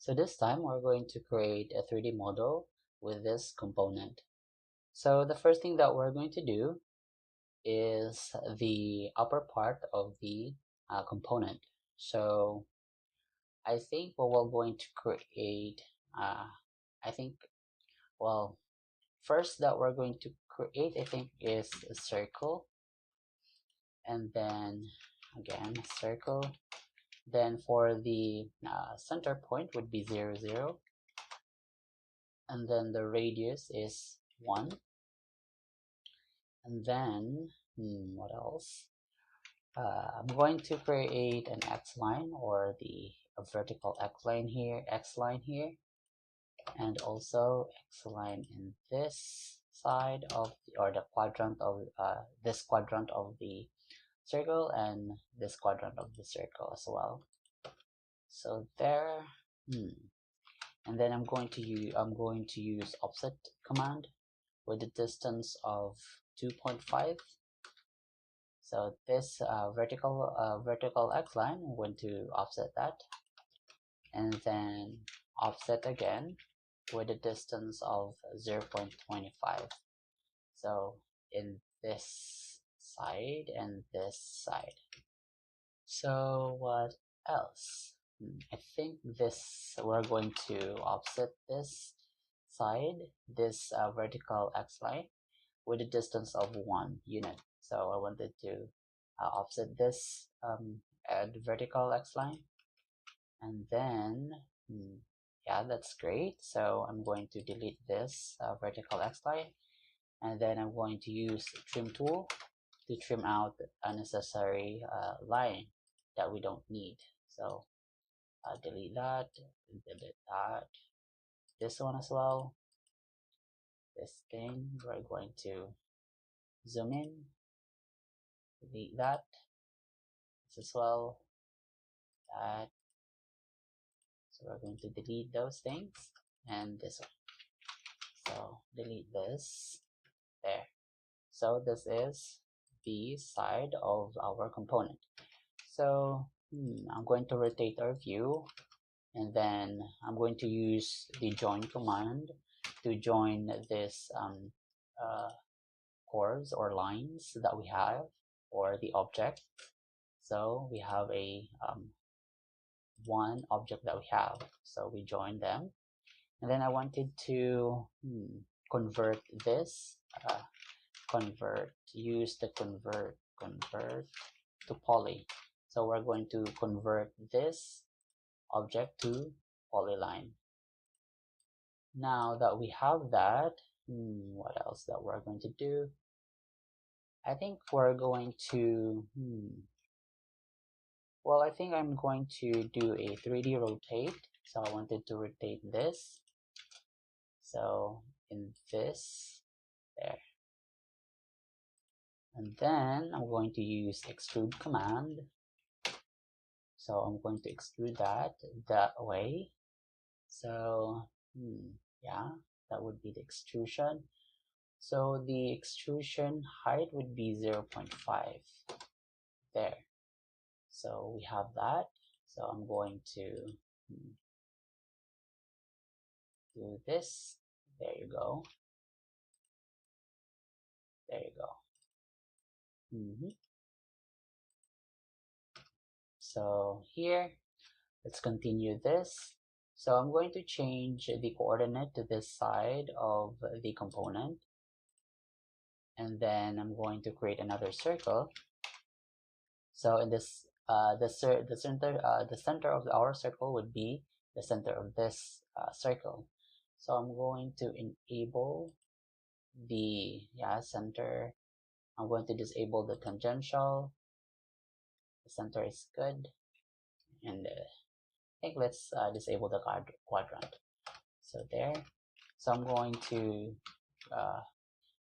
So this time we're going to create a 3D model with this component. So the first thing that we're going to do is the upper part of the component. So I think what we're going to create, I think, well, first that we're going to create, I think, is a circle, and then again a circle. Then for the center point would be 0, 0, and then the radius is 1, and then what else? I'm going to create an X line, or a vertical X line here, and also X line in this side of or the quadrant of this quadrant of the circle, and this quadrant of the circle as well. So there, and then I'm going to use offset command with a distance of 2.5. So this vertical X line, I'm going to offset that, and then offset again with a distance of 0.25. So in this side and this side. So what else? I think we're going to offset this side, this vertical X line, with a distance of 1 unit. So I wanted to offset this vertical X line, and then yeah, that's great. So I'm going to delete this vertical X line, and then I'm going to use the trim tool to trim out unnecessary line that we don't need. So delete that, this one as well. This thing, we're going to zoom in, delete that, this as well, that. So we're going to delete those things, and this one. So delete this, there. So this is the side of our component. So I'm going to rotate our view, and then I'm going to use the join command to join this curves or lines that we have, or the object. So we have a one object that we have, so we join them, and then I wanted to convert this, use the convert to poly. So we're going to convert this object to polyline. Now that we have that, what else that we're going to do? I think we're going to well, I think I'm going to do a 3D rotate. So I wanted to rotate this, so in this, there, and then I'm going to use extrude command. So I'm going to extrude that way. So yeah, that would be the extrusion. So the extrusion height would be 0.5 there. So we have that. So I'm going to do this. There you go. There you go. So here, let's continue this. So I'm going to change the coordinate to this side of the component, and then I'm going to create another circle. So in this, the center of our circle would be the center of this circle. So I'm going to enable the center. I'm going to disable the tangential. The center is good, and I think let's disable the quadrant. So there. So I'm going to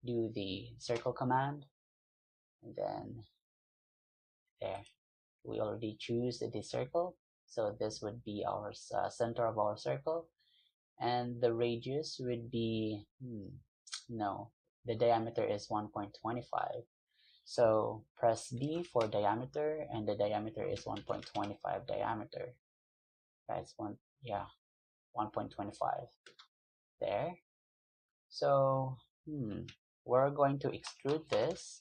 do the circle command, and then there. We already choose the circle, so this would be our center of our circle, and the radius would be no, the diameter is 1.25. So press D for diameter, and the diameter is 1.25 diameter. That's one, yeah. 1.25 there. So we're going to extrude this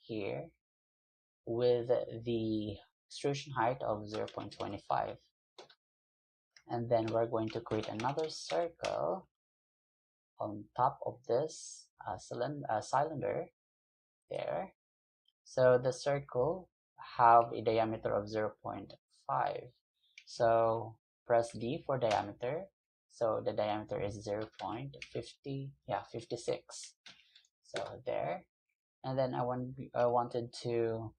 here with the extrusion height of 0.25, and then we're going to create another circle on top of this cylinder there. So the circle have a diameter of 0.5, so press D for diameter. So the diameter is 0.50, yeah, 56. So there, and then I wanted to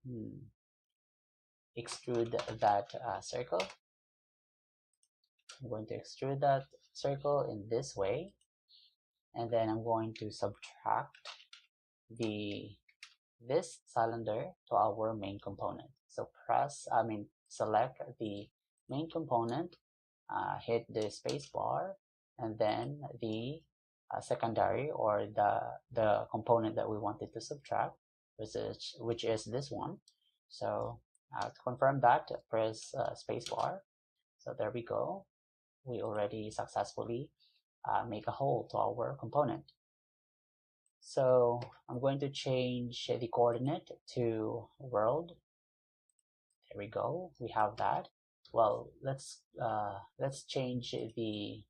extrude that circle. I'm going to extrude that circle in this way, and then I'm going to subtract this cylinder to our main component. So select the main component, hit the space bar, and then the secondary, or the component that we wanted to subtract, which is this one. So to confirm that, press space bar. So there we go. We already successfully make a hole to our component. So I'm going to change the coordinate to world. There we go. We have that. Well, let's change the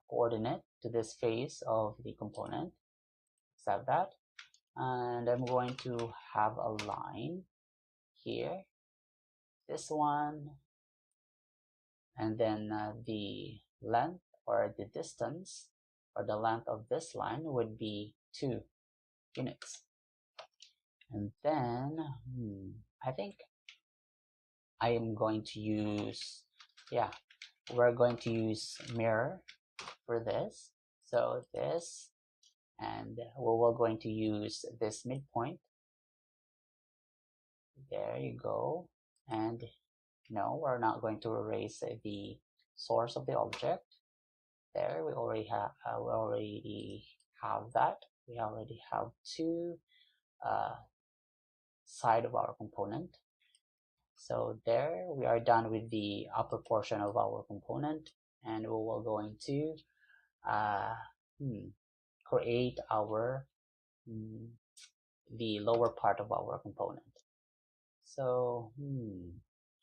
coordinate to this face of the component. Accept that, and I'm going to have a line here, this one, and then the length, or the distance, or the length of this line would be 2 units. And then I think I am going to use, yeah, we're going to use mirror for this. So this, and we're going to use this midpoint. There you go. And no, we're not going to erase the source of the object. There, we already have that. We already have two side of our component. So there, we are done with the upper portion of our component, and we will going to create our the lower part of our component. So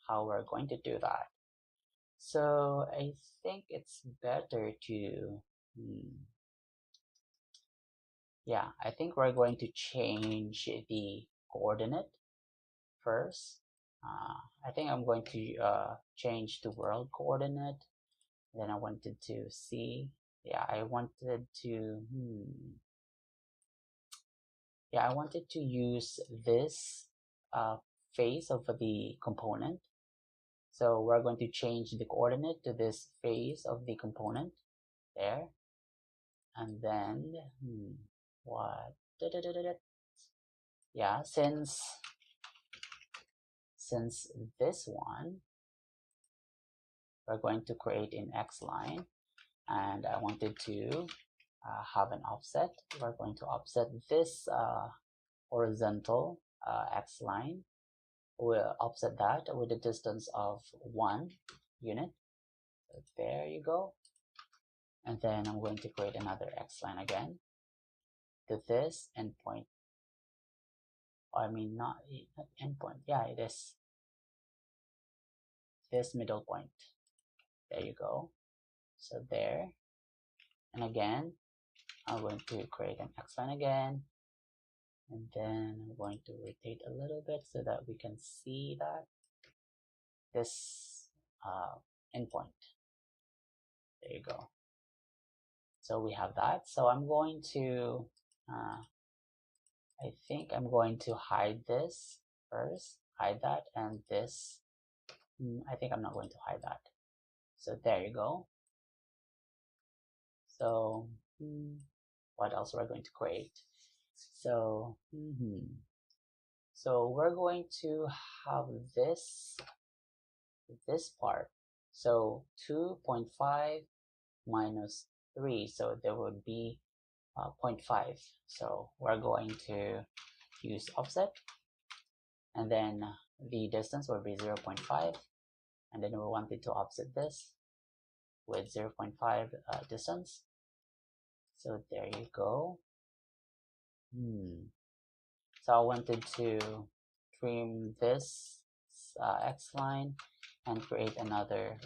how we're going to do that? So I think it's better to yeah, I think we're going to change the coordinate first. I think I'm going to change the world coordinate. Then I wanted to see, yeah, I wanted to yeah, I wanted to use this face of the component. So we're going to change the coordinate to this face of the component there. And then what? Yeah, since this one we're going to create an X line, and I wanted to have an offset. We're going to offset this horizontal X line. We'll offset that with a distance of 1 unit. So there you go. And then I'm going to create another X line again to this endpoint. I mean, not endpoint. Yeah, it is this middle point. There you go. So there. And again, I'm going to create an X line again. And then I'm going to rotate a little bit so that we can see that this endpoint. There you go. So we have that. So I'm going to I think I'm going to hide this first, hide that, and this I think I'm not going to hide that. So there you go. So what else we're going to create? So so we're going to have this part. So 2.5 minus 3, so there would be 0.5. So we're going to use offset, and then the distance will be 0.5, and then we wanted to offset this with 0.5 distance. So there you go. So I wanted to trim this X line and create another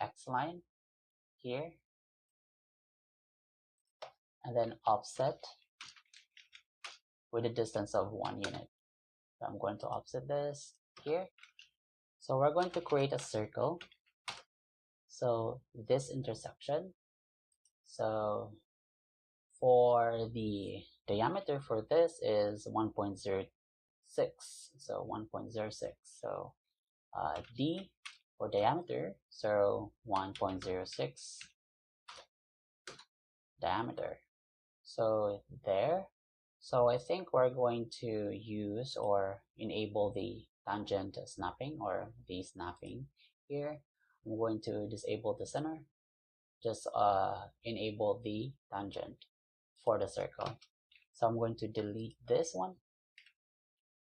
X line here, and then offset with a distance of 1 unit. So I'm going to offset this here. So we're going to create a circle. So this intersection, so for the diameter for this is 1.06, so 1.06, so D for diameter, so 1.06 diameter. So there. So I think we're going to use or enable the tangent snapping or the snapping here. I'm going to disable the center, just enable the tangent for the circle. So I'm going to delete this one,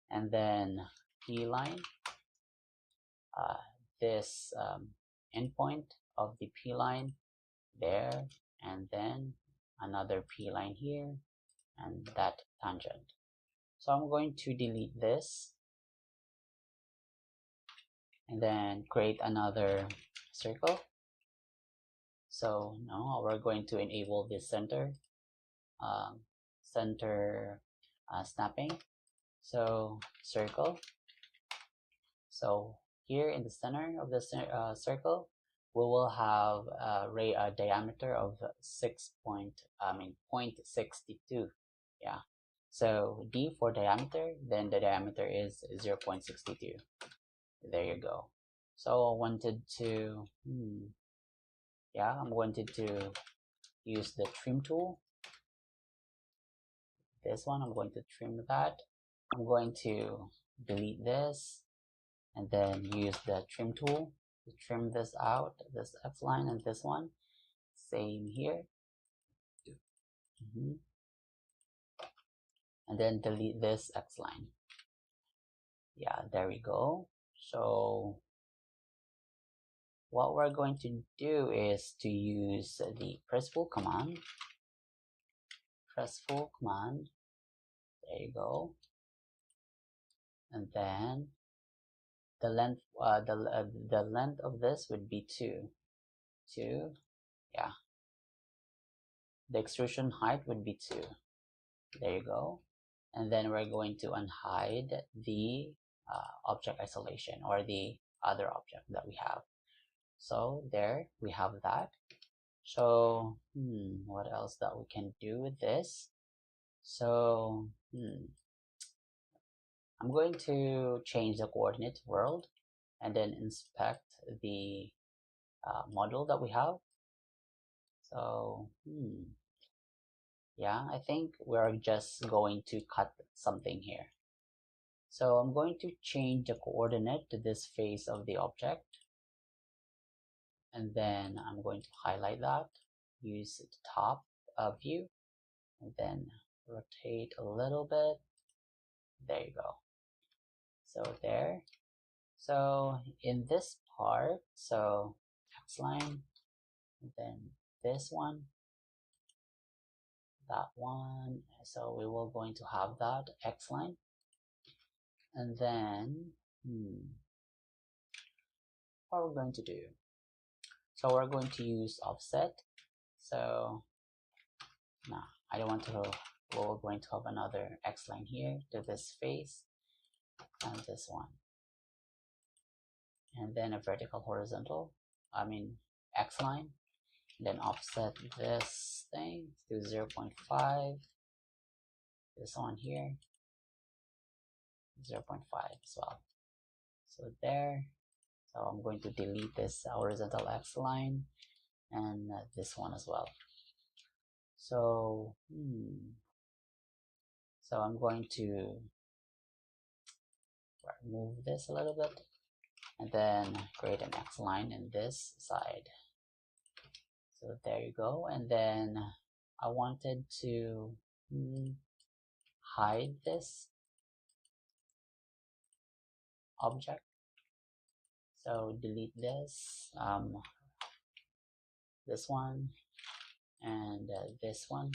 and then P line, this endpoint of the P line there, and then another P line here, and that tangent. So I'm going to delete this, and then create another circle. So now we're going to enable the center snapping. So circle. So here in the center of the circle, we will have a diameter of 0.62. Yeah. So D for diameter, then the diameter is 0.62. There you go. So I wanted to, I wanted to use the trim tool. This one, I'm going to trim that. I'm going to delete this, and then use the trim tool to trim this out, this X line and this one. Same here. And then delete this X line. Yeah, there we go. So what we're going to do is to use the press full command. Press full command. There you go. And then the length, the length of this would be 2. Yeah. The extrusion height would be 2. There you go. And then we're going to unhide the object isolation, or the other object that we have. So there we have that. So what else that we can do with this? So I'm going to change the coordinate world and then inspect the model that we have. So yeah, I think we're just going to cut something here. So I'm going to change the coordinate to this face of the object, and then I'm going to highlight that, use the top view, and then rotate a little bit. There you go. So there. So in this part, so X line, and then this one, that one. So we will going to have that X line, and then what we're going to do. So we're going to use offset. So no, I don't want to. We're going to have another X line here to this face, and this one, and then a vertical horizontal, X line, then offset this thing to 0.5, this one here 0.5 as well. So there. So I'm going to delete this horizontal X line and this one as well. So so I'm going to remove this a little bit, and then create an X line in this side. So there you go. And then I wanted to hide this object. So delete this, this one, and this one,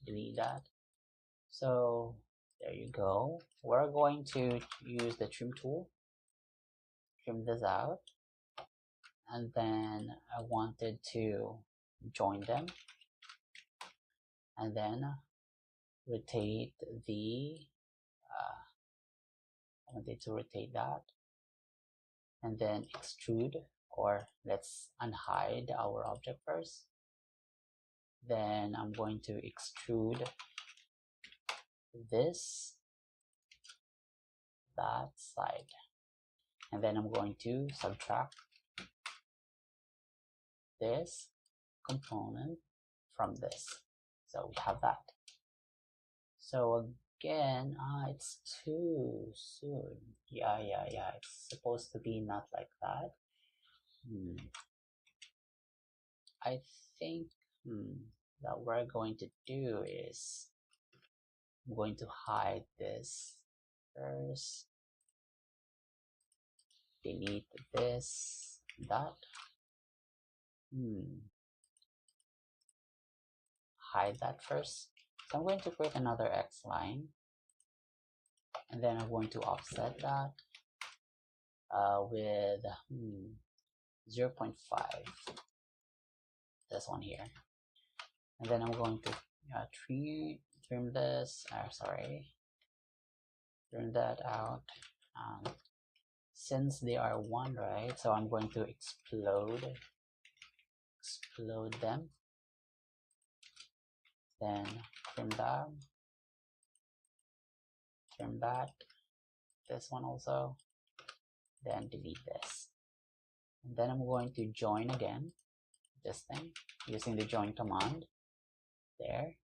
delete that. So there you go. We're going to use the trim tool, trim this out, and then I wanted to join them, and then rotate the I wanted to rotate that, and then extrude, or let's unhide our object first. Then I'm going to extrude this, that side, and then I'm going to subtract this component from this. So we have that. So again, it's too soon. Yeah, it's supposed to be not like that. I think that we're going to do is I'm going to hide this first, delete this, that, hide that first. So I'm going to create another X line, and then I'm going to offset that with 0.5, this one here, and then I'm going to trim this, trim that out, since they are one, right? So I'm going to explode them, then trim that, this one also, then delete this, and then I'm going to join again this thing using the join command there.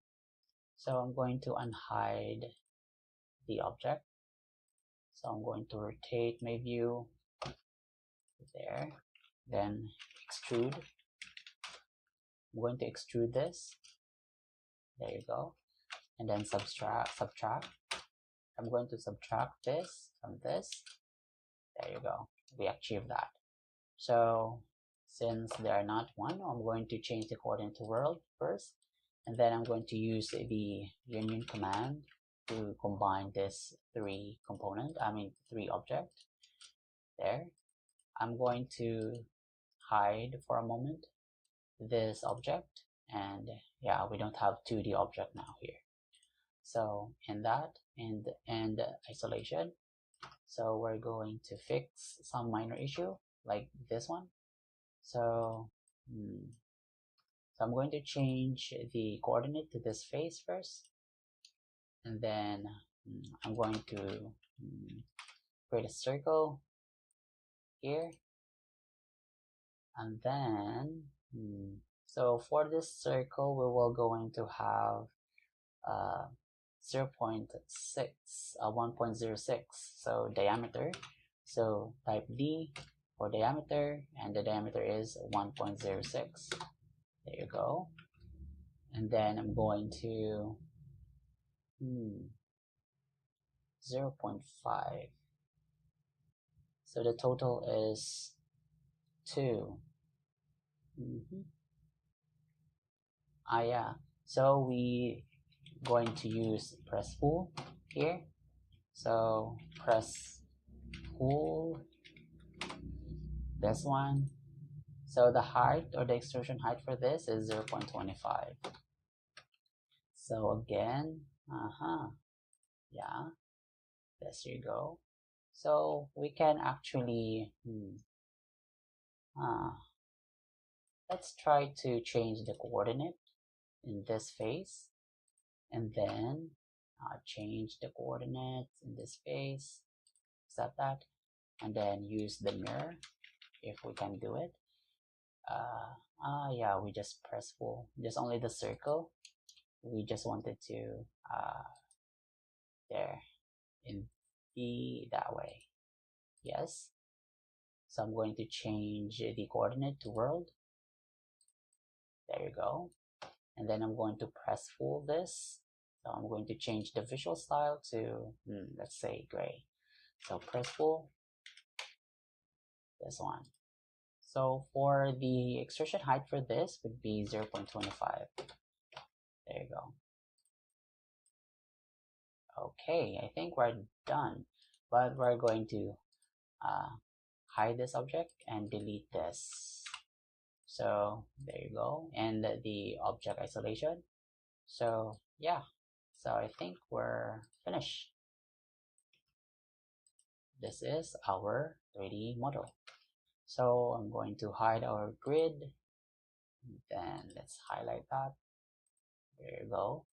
So I'm going to unhide the object, so I'm going to rotate my view there, then extrude. I'm going to extrude this, there you go, and then subtract. I'm going to subtract this from this, there you go, we achieved that. So since they are not one, I'm going to change the coordinate to world first, and then I'm going to use the union command to combine this three object there. I'm going to hide for a moment this object, and yeah, we don't have 2D object now here. So in that, and isolation, so we're going to fix some minor issue like this one. So I'm going to change the coordinate to this face first, and then I'm going to create a circle here, and then so for this circle we will going to have 1.06, so diameter, so type D for diameter, and the diameter is 1.06, there you go. And then I'm going to 0.5, so the total is 2. Yeah, so we going to use press pull here, so press pull this one, so the height or the extrusion height for this is 0.25. so again, yeah, there you go. So we can actually let's try to change the coordinate in this face, and then change the coordinates in this face, accept that, and then use the mirror if we can do it. Yeah, we just press pull, just only the circle, we just wanted to there in that way, yes. So I'm going to change the coordinate to world, there you go, and then I'm going to press pull this, so I'm going to change the visual style to let's say gray, so press pull this one, So for the extrusion height for this would be 0.25. There you go. Okay, I think we're done, but we're going to hide this object and delete this. So there you go, and the object isolation. So yeah, so I think we're finished. This is our 3D model. So I'm going to hide our grid, then let's highlight that. There you go.